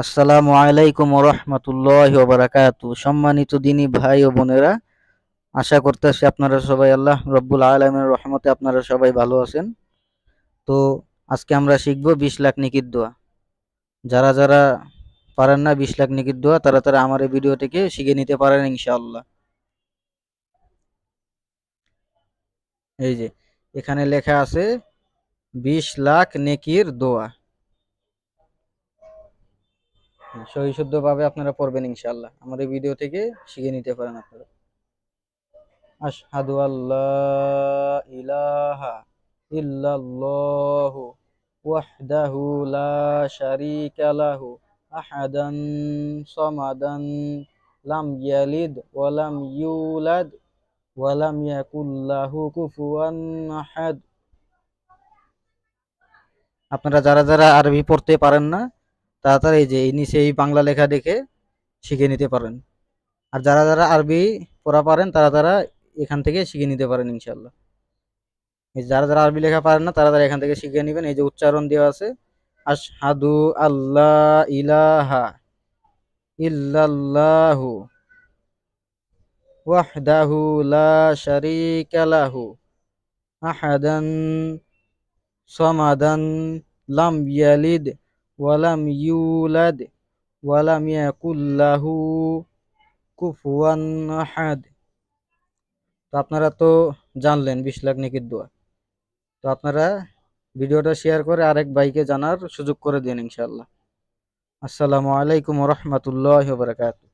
আসসালামু আলাইকুম রহমতুল্লাহ বারাকাতু। সম্মানিত দিনী ভাই ও বোনেরা, আশা করতেছি আপনারা সবাই আল্লাহ রব্বুল আলমের রহমতে আপনারা সবাই ভালো আছেন। তো আজকে আমরা শিখবো 20 লাখ নেকির দোয়া। যারা যারা পারেন না 20 লাখ নেকির দোয়া, তারা তারা আমার এই ভিডিও থেকে শিখে নিতে পারেন ইনশাআল্লাহ। এই যে এখানে লেখা আছে 20 লাখ নেকির দোয়া। সহি শুদ্ধভাবে আপনারা পড়বেন ইনশাআল্লাহ, আমার এই ভিডিও থেকে শিখে নিতে পারেন আপনারা। আশহাদু আল্লা ইলাহা ইল্লাল্লাহু ওয়াহদাহু লা শারীকা লাহু আহাদান সামাদান লাম ইয়ালিদ ওয়া লাম ইউলাদ ওয়া লাম ইয়াকুল লাহু কুফুয়ান আহাদ। আপনারা যারা যারা আরবি পড়তে পারেন না, তারা তারা এই যে এই নিচে এই বাংলা লেখা দেখে শিখে নিতে পারেন। আর যারা যারা আরবি পড়া পারেন, তারা তারা এখান থেকে শিখে নিতে পারেন ইনশাআল্লাহ। এই যারা যারা আরবি লেখা পারেন না, তারা তারা এখান থেকে শিখে নেবেন। এই যে উচ্চারণ দেওয়া আছে, আশহাদু আল্লাহ ইলাহা ইল্লাল্লাহু ওয়াহদাহু লা শারীকা লাহু আহাদান সামাদান লাম ইয়ালিদ ওয়া লাম ইউলাদ ওয়া লাম ইয়াকুল লাহু কুফুয়ান আহাদ। তো আপনারা তো জানলেন 20 লাখ নেকির দোয়া। তো আপনারা ভিডিওটা শেয়ার করে আরেক ভাইকে জানার সুযোগ করে দিন ইনশাআল্লাহ। আসসালামু আলাইকুম রহমতুল্লাহ বারাকাতুহু।